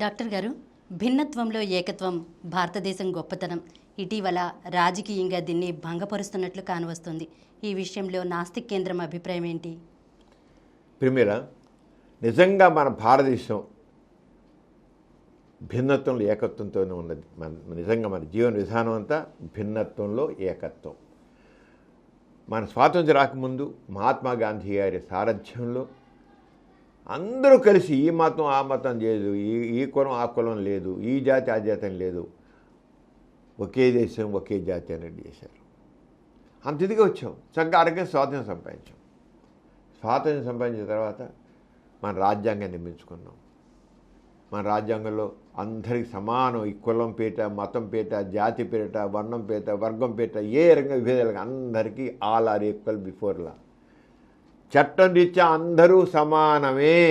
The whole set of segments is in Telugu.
డాక్టర్ గారు, భిన్నత్వంలో ఏకత్వం భారతదేశం గొప్పతనం. ఇటీవల రాజకీయంగా దీన్ని భంగపరుస్తున్నట్లు కానవస్తుంది. ఈ విషయంలో నాస్తిక్ కేంద్రం అభిప్రాయం ఏంటి? ప్రిమిర నిజంగా మన భారతదేశం భిన్నత్వంలో ఏకత్వంతోనే ఉన్నది. నిజంగా మన జీవన విధానం అంతా భిన్నత్వంలో ఏకత్వం. మన స్వాతంత్ర్యం రాకముందు మహాత్మా గాంధీ గారి సారథ్యంలో అందరూ కలిసి ఈ మతం ఆ మతం లేదు, ఈ కులం ఆ కులం లేదు, ఈ జాతి ఆ జాతి అని లేదు, ఒకే దేశం ఒకే జాతి అనేది చేశారు. అంత ఇదిగా వచ్చాం. చక్కగా ఆరోగ్యం స్వాతంత్ర్యం సంపాదించాం. స్వాతంత్ర్యం సంపాదించిన తర్వాత మన రాజ్యాంగాన్ని నిర్మించుకున్నాం. మన రాజ్యాంగంలో అందరికి సమానం, ఈ కులం పేట, మతం పేట, జాతి పేట, వర్ణం పేట, వర్గం పేట, ఏ రంగ విభేదాలుగా అందరికీ all are equal before law. చట్టం రీత్యా అందరూ సమానమే.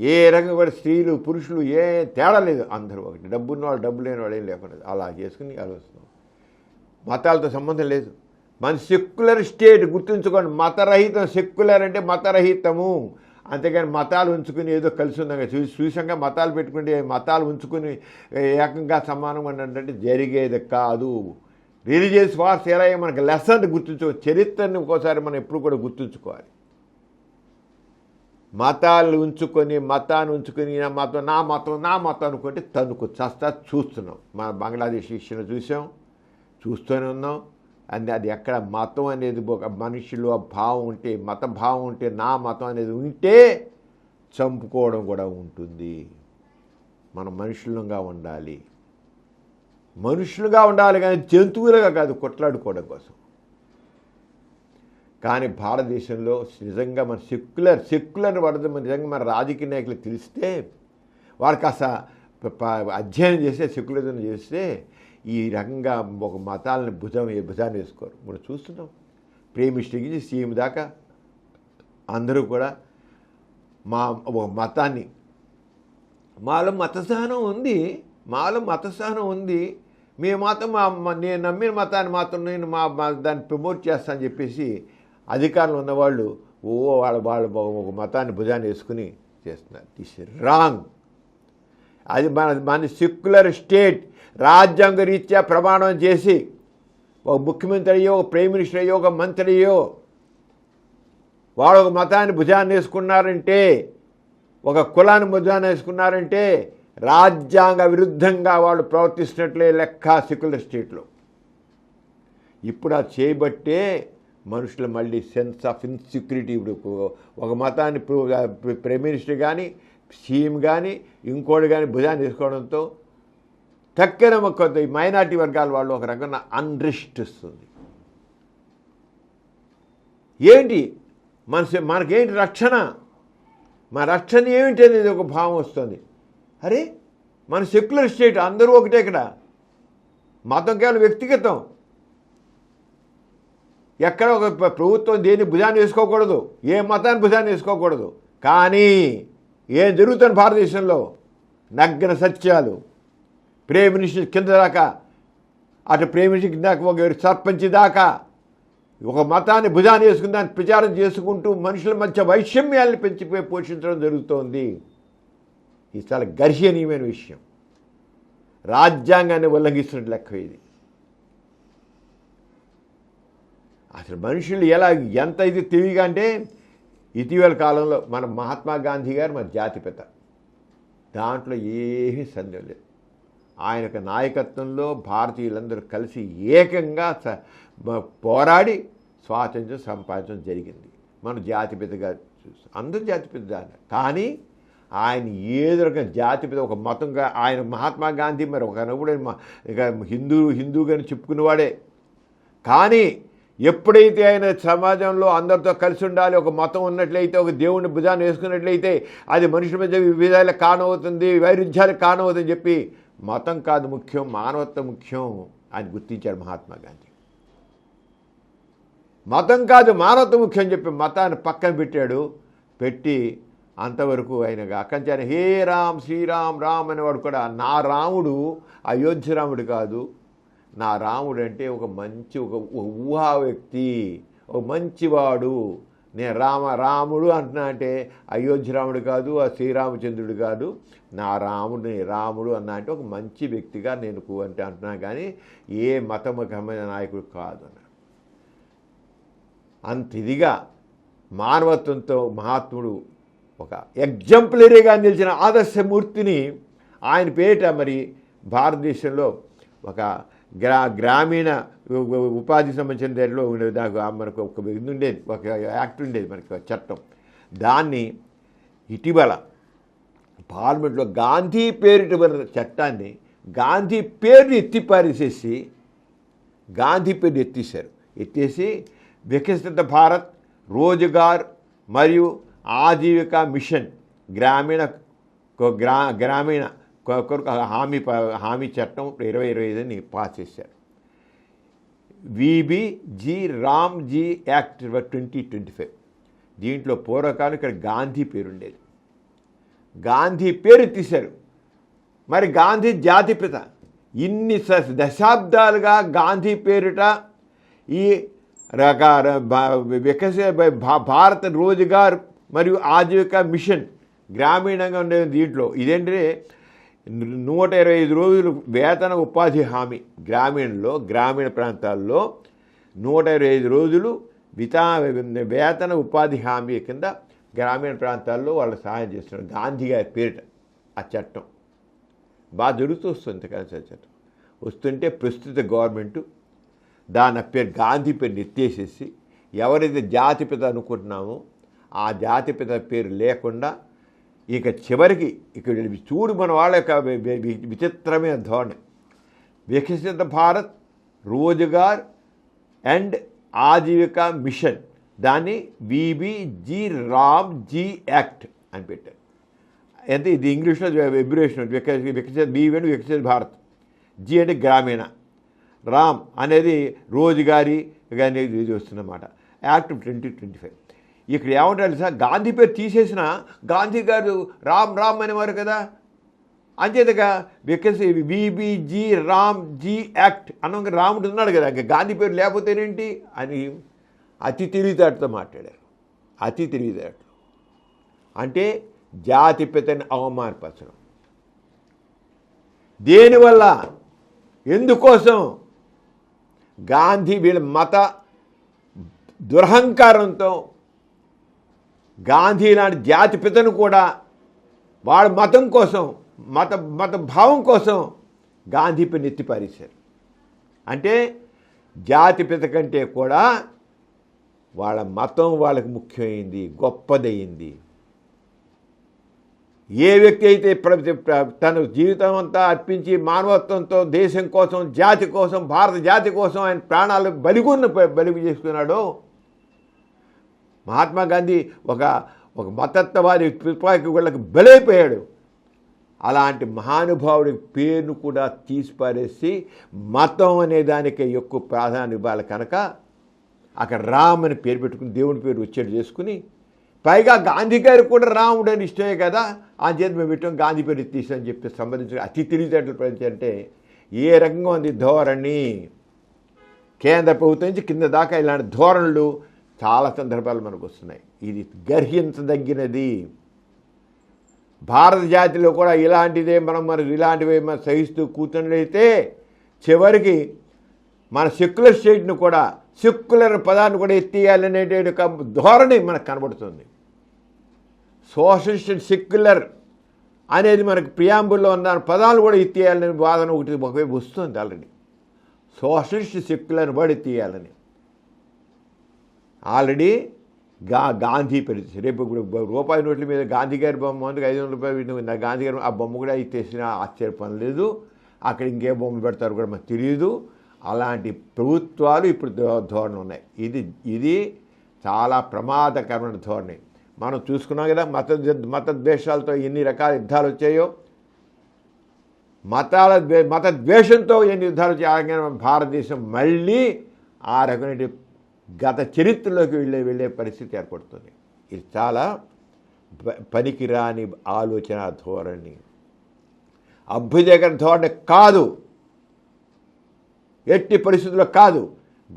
ఏ రంగం కూడా స్త్రీలు పురుషులు ఏ తేడా లేదు, అందరూ ఒకటి. డబ్బున్న వాళ్ళు డబ్బు లేని వాళ్ళు ఏం లేకుండా అలా చేసుకుని ఆలోచిస్తున్నాం. మతాలతో సంబంధం లేదు. మన సెక్యులర్ స్టేట్ గుర్తుంచుకోండి. మతరహితం. సెక్యులర్ అంటే మతరహితము. అంతేగాని మతాలు ఉంచుకుని ఏదో కలిసి ఉందంగా చూసంగా మతాలు పెట్టుకుంటే మతాలు ఉంచుకుని ఏకంగా సమానంగా అంటే జరిగేది కాదు. రిలీజియస్ వార్స్ ఎలా మనకు లెసన్ గుర్తుంచుకో. చరిత్రని ఒక్కోసారి మనం ఎప్పుడు కూడా గుర్తుంచుకోవాలి. మతాలు ఉంచుకొని మతాన్ని ఉంచుకొని నా మతం అనుకుంటే తనుకు చస్తా చూస్తున్నాం. మన బంగ్లాదేశ్ విషయంలో చూసాం, చూస్తూనే ఉన్నాం. అది ఎక్కడ మతం అనేది ఒక మనిషిలో భావం ఉంటే, మత భావం ఉంటే, నా మతం అనేది ఉంటే చంపుకోవడం కూడా ఉంటుంది. మనం మనుషులుగా ఉండాలి. మనుషులుగా ఉండాలి కానీ జంతువులుగా కాదు, కొట్లాడుకోవడం కోసం. కానీ భారతదేశంలో నిజంగా మన సెక్యులర్ పడదు. నిజంగా మన రాజకీయ నాయకులు తెలిస్తే, వారికి అసలు అధ్యయనం చేస్తే, సెక్యులరిజం చేస్తే ఈ రకంగా ఒక మతాలను భుజాన్ని వేసుకోరు. మనం చూస్తున్నాం. ప్రైమ్ మినిస్టర్ నుంచి సీఎం దాకా అందరూ కూడా ఒక మతాన్ని, మాలో మతసహనం ఉంది, మేము మాత్రం నేను నమ్మిన మతాన్ని మాత్రం నేను దాన్ని ప్రమోట్ చేస్తానని చెప్పేసి అధికారంలో ఉన్నవాళ్ళు వాళ్ళ ఒక మతాన్ని భుజాన్ని వేసుకుని చేస్తున్నారు. This is wrong. అది మన సెక్యులర్ స్టేట్ రాజ్యాంగ రీత్యా ప్రమాణం చేసి ఒక ముఖ్యమంత్రి అయ్యో, ఒక ప్రైమ్ మినిస్టర్ అయ్యో, ఒక మంత్రి అయ్యో వాళ్ళు ఒక మతాన్ని భుజాన్ని వేసుకున్నారంటే, ఒక కులాన్ని భుజాన్ని వేసుకున్నారంటే రాజ్యాంగ విరుద్ధంగా వాళ్ళు ప్రవర్తిస్తున్నట్లే లెక్క సెక్యులర్ స్టేట్లో. ఇప్పుడు అది చేయబట్టే మనుషులు మళ్ళీ సెన్స్ ఆఫ్ ఇన్సెక్యూరిటీ. ఇప్పుడు ఒక మతాన్ని ప్రైమ్ మినిస్టర్ కానీ సీఎం కానీ ఇంకోటి కానీ భుజాన్ని తీసుకోవడంతో తక్కిన కొంత మైనార్టీ వర్గాల వాళ్ళు ఒక రకమైన అన్రెస్ట్ వస్తుంది. ఏంటి మనకేంటి రక్షణ? మన రక్షణ ఏమిటి అనేది ఒక భావం వస్తుంది. అరే మన సెక్యులర్ స్టేట్ అందరూ ఒకటే. ఇక్కడ మతం కేవలం వ్యక్తిగతం. ఎక్కడ ఒక ప్రభుత్వం దేన్ని భుజాన్ని వేసుకోకూడదు, ఏ మతాన్ని భుజాన్ని వేసుకోకూడదు. కానీ ఏం జరుగుతుంది భారతదేశంలో? నగ్న సత్యాలు. ప్రైమ్ మినిస్టర్ కింద దాకా, అటు ప్రైమ్ మినిస్టర్ కింద దాకా, ఒక సర్పంచ్ దాకా ఒక మతాన్ని భుజాన్ని వేసుకుని దాన్ని ప్రచారం చేసుకుంటూ మనుషుల మధ్య వైషమ్యాలను పెంచిపోయి పోషించడం జరుగుతోంది. ఇది చాలా గర్హనీయమైన విషయం. రాజ్యాంగాన్ని ఉల్లంఘిస్తున్నట్టు లెక్క ఇది. అసలు మనుషులు ఎంత ఇది తెలివిగా అంటే, ఇటీవల కాలంలో మన మహాత్మా గాంధీ గారు మన జాతిపిత. దాంట్లో ఏమీ సందేహం లేదు. ఆయన యొక్క నాయకత్వంలో భారతీయులందరూ కలిసి ఏకంగా పోరాడి స్వాతంత్ర్యం సంపాదించడం జరిగింది. మనం జాతిపితగా చూస్తాం, అందరూ జాతిపిత. కానీ ఆయన ఏదో రకం జాతిపిత, ఒక మతంగా ఆయన మహాత్మా గాంధీ మరి ఒక నవ్వుడు ఇక హిందూగాని చెప్పుకునేవాడే. కానీ ఎప్పుడైతే ఆయన సమాజంలో అందరితో కలిసి ఉండాలి, ఒక మతం ఉన్నట్లయితే, ఒక దేవుడిని భుజాన్ని వేసుకున్నట్లయితే అది మనుషుల మధ్య విభేదాలకు కారణమవుతుంది, వైరుధ్యాలకు కారణమవుతుందని చెప్పి మతం కాదు ముఖ్యం, మానవత్వం ముఖ్యం అని గుర్తించాడు మహాత్మా గాంధీ. మతం కాదు మానవత్వం ముఖ్యం అని చెప్పి మతాన్ని పక్కన పెట్టి అంతవరకు ఆయన అకంచాన్ని హే రామ్ శ్రీరామ్ రామ్ అనేవాడు కూడా, నా రాముడు అయోధ్య రాముడు కాదు, నా రాముడు అంటే ఒక మంచి ఒక ఊహా వ్యక్తి, ఒక మంచివాడు, నేను రాముడు అంటున్నా అంటే అయోధ్య రాముడు కాదు, ఆ శ్రీరామచంద్రుడు కాదు, నా రాముడు అన్నా అంటే ఒక మంచి వ్యక్తిగా నేను అంటే అంటున్నా, కానీ ఏ మతముఖమైన నాయకుడు కాదు అన్నాడు. అంత ఇదిగా మానవత్వంతో మహాత్ముడు ఒక ఎగ్జాంపులరీగా నిలిచిన ఆదర్శమూర్తిని ఆయన పేరిట మరి భారతదేశంలో ఒక గ్రామీణ ఉపాధి సంబంధించిన దానిలో ఉండేది. మనకు ఒక ఇది ఉండేది, ఒక యాక్ట్ ఉండేది, మనకి ఒక చట్టం. దాన్ని ఇటీవల పార్లమెంట్లో గాంధీ పేరిట చట్టాన్ని గాంధీ పేరుని ఎత్తిపారేసేసి గాంధీ పేరుని ఎత్తేసి వికసిత భారత్ రోజ్గార్ మరియు ఆజీవికా మిషన్ గ్రామీణ హామీ చట్టం 2025ని పాస్ చేశారు. VBG Ramji act 2025. దీంట్లో పూర్వకాలం ఇక్కడ గాంధీ పేరు ఉండేది, గాంధీ పేరు తీశారు. మరి గాంధీ జాతిపిత, ఇన్ని దశాబ్దాలుగా గాంధీ పేరిట ఈ భారత రోజ్గార్ మరియు ఆజీవికా మిషన్ గ్రామీణంగా ఉండే దీంట్లో ఇదేంటంటే 125 రోజులు వేతన ఉపాధి హామీ గ్రామీణ ప్రాంతాల్లో 125 రోజులు వేతన ఉపాధి హామీ కింద గ్రామీణ ప్రాంతాల్లో వాళ్ళు సహాయం చేస్తున్నారు. గాంధీ గారి పేరిట ఆ చట్టం బాగా జరుగుతూ వస్తుంది. చట్టం వస్తుంటే ప్రస్తుత గవర్నమెంటు దాని పేరు గాంధీ పేరు ఎత్తేసేసి ఎవరైతే జాతిపిత అనుకుంటున్నామో ఆ జాతిపిత పేరు లేకుండా ఇక చివరికి ఇక్కడ చూడు మన వాళ్ళ యొక్క విచిత్రమైన ధోరణి. వికసిత భారత్ రోజ్గార్ అండ్ ఆజీవికా మిషన్ దాన్ని విబిజీ రామ్జీ యాక్ట్ అని పెట్టారు. అయితే ఇది ఇంగ్లీష్లో ఎబ్రివేషన్ వికసిత భారత్, జీ అంటే గ్రామీణ, రామ్ అనేది రోజుగారీ అనేది ఇది వస్తుందన్నమాట. యాక్ట్ 2025. ఇక్కడ ఏమంటారు సార్, గాంధీ పేరు తీసేసిన గాంధీ గారు రామ్ అనేవారు కదా, అంచేతగా విబిజీ రామ్జీ యాక్ట్ అన్న రాముడు ఉన్నాడు కదా, ఇంకా గాంధీ పేరు లేకపోతేనేంటి అని అతి తెలివితేటతో మాట్లాడారు. అతి తెలివితేటతో అంటే జాతిపితని అవమానపరచడం. దేనివల్ల, ఎందుకోసం? గాంధీ వీళ్ళ మత దురహంకారంతో గాంధీ లాంటి జాతిపితను కూడా వాళ్ళ మతం కోసం మత భావం కోసం గాంధీ పైన ఎత్తిపారేశారు. అంటే జాతిపిత కంటే కూడా వాళ్ళ మతం వాళ్ళకి ముఖ్యమైంది, గొప్పదయ్యింది. ఏ వ్యక్తి అయితే తన జీవితం అంతా అర్పించి మానవత్వంతో దేశం కోసం, జాతి కోసం, భారత జాతి కోసం ఆయన ప్రాణాలు బలి చేసుకున్నాడో, మహాత్మా గాంధీ ఒక మతత్వవాది వాళ్ళకి బలైపోయాడు. అలాంటి మహానుభావుడి పేరును కూడా తీసిపారేసి మతం అనే దానికి ఎక్కువ ప్రాధాన్యం ఇవ్వాలి కనుక అక్కడ రామ్ అని పేరు పెట్టుకుని దేవుడి పేరు వచ్చేట్టు చేసుకుని, పైగా గాంధీ గారికి కూడా రాముడు అని ఇష్టమే కదా, ఆ చేతి మేము పెట్టాం గాంధీ పేరు తీసామని చెప్పి సంబంధించిన అతి తెలివితేటలు ప్రయత్నించారంటే ఏ రకంగా ఉంది ధోరణి. కేంద్ర ప్రభుత్వం నుంచి కింద దాకా ఇలాంటి ధోరణులు చాలా సందర్భాలు మనకు వస్తున్నాయి. ఇది గర్హించదగినది. భారత జాతిలో కూడా ఇలాంటిదే ఇలాంటివే మనం సహిస్తూ కూర్చున్నట్లయితే చివరికి మన సెక్యులర్ స్టేట్ను కూడా, సెక్యులర్ పదాన్ని కూడా ఎత్తేయాలనే ఒక ధోరణి మనకు కనబడుతుంది. సోషలిస్ట్ సెక్యులర్ అనేది మనకు ప్రియాంబుల్లో ఉన్న పదాలు కూడా ఎత్తేయాలనే వాదన ఒకవైపు వస్తుంది. ఆల్రెడీ సోషలిస్ట్ సెక్యులర్ వర్డ్ ఎత్తేయాలని ఆల్రెడీ గాంధీ పరిస్థితి. రేపు ఇప్పుడు రూపాయి నోట్ల మీద గాంధీ గారి బొమ్మ ఉంది, 500 రూపాయలు గాంధీ గారి ఆ బొమ్మ కూడా ఎత్తేసిన ఆశ్చర్యపని లేదు. అక్కడ ఇంకే బొమ్మ పెడతారు కూడా మనకు తెలియదు. అలాంటి ప్రభుత్వాలు ఇప్పుడు ధోరణి ఉన్నాయి. ఇది చాలా ప్రమాదకరమైన ధోరణి. మనం చూసుకున్నాం కదా, మత ద్వేషాలతో ఎన్ని రకాల యుద్ధాలు వచ్చాయో, మత ద్వేషంతో ఎన్ని యుద్ధాలు వచ్చాయో. భారతదేశం మళ్ళీ ఆ రకమైన గత చరిత్రలోకి వెళ్ళే పరిస్థితి ఏర్పడుతుంది. ఇది చాలా పనికిరాని ఆలోచన ధోరణి, అభ్యుదయకర ధోరణి కాదు, ఎట్టి పరిస్థితుల్లో కాదు.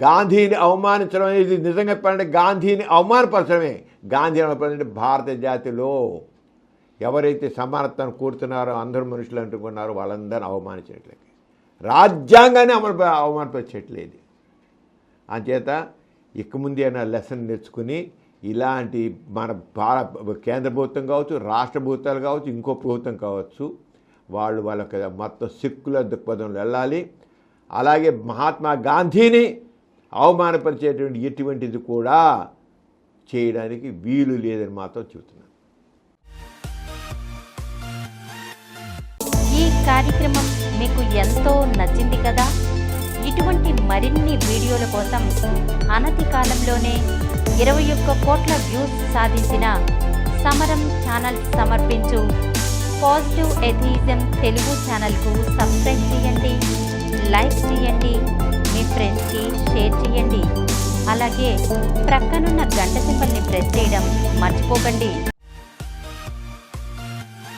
గాంధీని అవమానించడం అనేది నిజంగా చెప్పాలంటే గాంధీని అవమానపరచడమే. గాంధీని అవమానించే భారత జాతిలో ఎవరైతే సమానత్వాన్ని కోరుతున్నారో అందరూ మనుషులు అంటుకున్నారో వాళ్ళందరినీ అవమానించట్లేదు, రాజ్యాంగాన్ని అవమానపరిచేట్లేదు. అంచేత ఇక ముందే లెసన్ నేర్చుకుని ఇలాంటి మన కేంద్ర ప్రభుత్వం కావచ్చు, రాష్ట్ర ప్రభుత్వాలు కావచ్చు, ఇంకో ప్రభుత్వం కావచ్చు, వాళ్ళకి మొత్తం సెక్యులర్ దృక్పథంలో వెళ్ళాలి. అలాగే మహాత్మా గాంధీని అవమానపరిచేటువంటి ఎటువంటిది కూడా చేయడానికి వీలు లేదని మాత్రం చెబుతున్నాను. ఈ కార్యక్రమం మీకు ఎంతో నచ్చింది కదా. ఇటువంటి మరిన్ని వీడియోల కోసం అనతి కాలంలోనే 21 కోట్ల వ్యూస్ సాధించిన సమరం ఛానల్ సమర్పించు పాజిటివ్ ఎథియిజం తెలుగు ఛానల్కు సబ్స్క్రైబ్ చేయండి, లైక్ చేయండి, మీ ఫ్రెండ్స్కి షేర్ చేయండి. అలాగే ప్రక్కనున్న గంట సింబల్ని ప్రెస్ చేయడం మర్చిపోకండి.